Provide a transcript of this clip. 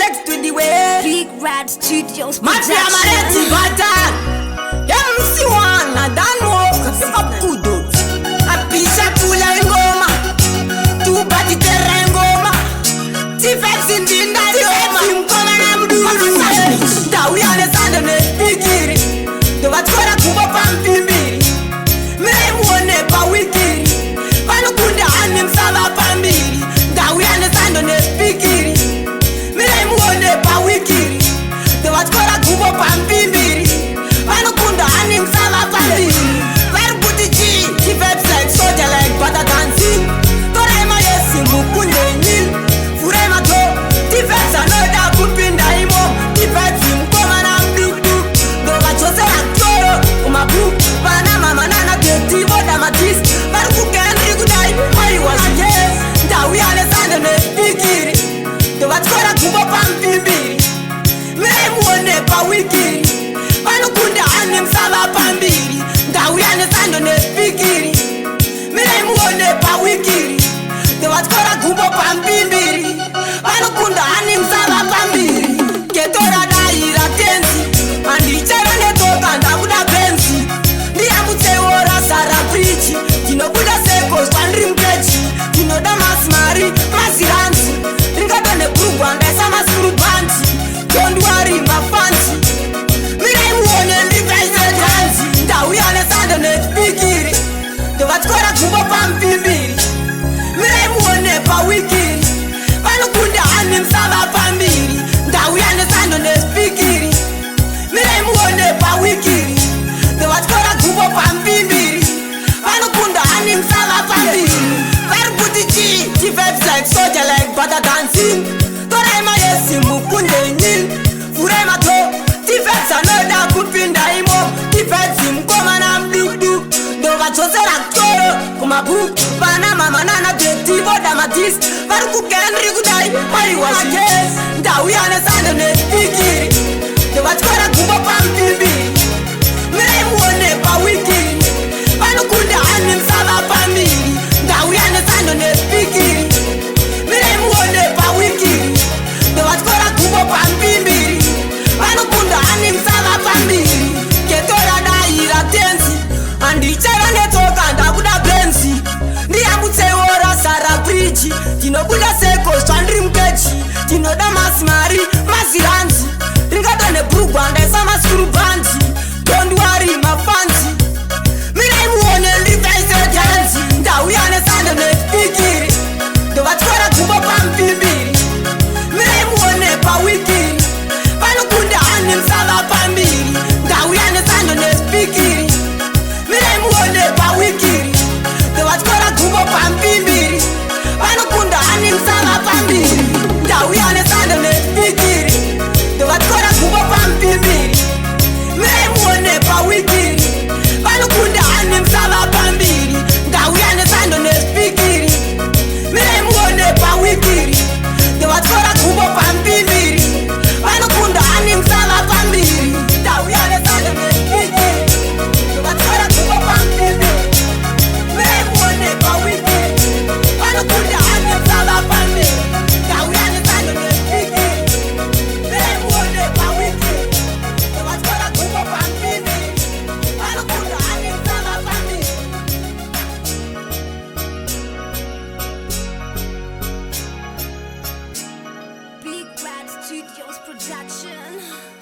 next to the way. Big Rad Studios Mafia Mareti production. Batan. MC1 na Danwo. Akudo. Apisha Pula Ngoma. Tubati Terra Ngoma. Tifex in the Nadioma. Simkoma na Mdulu. Dawi Alessandro ne Pikiri. Dovatkora Kubo Pampimiri. Mire muone pa wikiri. Panukunda anim sala pambiri. Dawi Alessandro ne Pikiri. Mire muone pa wikiri. Dovatkora Kubo Pampimiri. Panukunda anim sala pambiri. Very good G. Tifex like soldier like butter dancing. Torema yesi mukunde nil. Furema to. Tifex another kupinda imo. Tifex mkoma na mdudu. Dova chose aktoro. Umabu. Panama manana teti boda matis. Very good Henry Gudai. I was a yes. Dawi Alessandro ne Pikiri. Dovatkora Kubo Pampimiri. Mire muone pa wikiri. Panukunda anim sala pambiri. Dawi Alessandro ne Pikiri. Mire muone pa wikiri. Dovatkora Kubo Pampimiri. Panukunda anim sala pambiri. Ketora daira tensi. Andichera ne toka ndabuda pensi. Ndiamutse ora sara preach. Tinobuda seko standri mkechi. Tinoda masmari masiransi. Ringadone kurugwa ndesa maskuru banti. Don't worry my fancy. Mire muone livaise dansi. Dawi Alessandro ne Pikiri. Dovatkora Kubo Pampimiri. Mire muone pa wikiri. Panukunda anim sala pambiri. Dawi Alessandro ne Pikiri. Mire muone pa wikiri. Dovatkora Kubo Pampimiri. Panukunda anim sala pambiri. Very good G. Tifex like soldier like butter dancing. Torema yesi mukunde nil. Furema to. Tifex another kupinda imo. Tifex mkoma na mdudu. Dova chose aktoro. Kumabu. Panama manana teti boda matis. Very good Henry Gudai. I was a yes. Dawi Alessandro ne Pikiri. Dovatkora Kubo Pampimiri. Mire muone pa wikiri. Panukunda anim sala pambiri. Dawi Alessandro ne Pikiri. Mire muone pa wikiri. Dovatkora Kubo Pampimiri. Panukunda anim sala pambiri. Ketora daira tensi. Andichera ne toka ndabuda bensi. Ndiamutse ora sara preach. Tinobuda seko standri mkechi. Tinoda masmari masiransi. Ringadone kurugwa ndesa maskuru banti. Don't worry my fancy. Mire muone livaise dansi. Dawi Alessandro ne Pikiri. Dovatkora Kubo Pampimiri. Mire muone pa wikiri. Panukunda anim sala pambiri. Dawi Alessandro ne Pikiri. Mire muone pa wikiri. Dovatkora Kubo Pampimiri. Panukunda anim sala pambiri. Dawi Alessandro ne Pikiri. Dovatkora Kubo Pampimiri. Mire muone pa wikiri. Panukunda anim sala pambiri. Dawi Alessandro ne Pikiri. Mire muone pa wikiri. Dovatkora Kubo Pampimiri. Panukunda anim sala pambiri. Dawi Alessandro ne Pikiri. Dovatkora Kubo Pampimiri. Mire muone pa wikiri. Panukunda anim sala pambiri. Dawi Alessandro ne Pikiri. Mire muone pa wikiri. Dovatkora Kubo Pampimiri. Panukunda anim sala pambiri. Big Rad Studios production.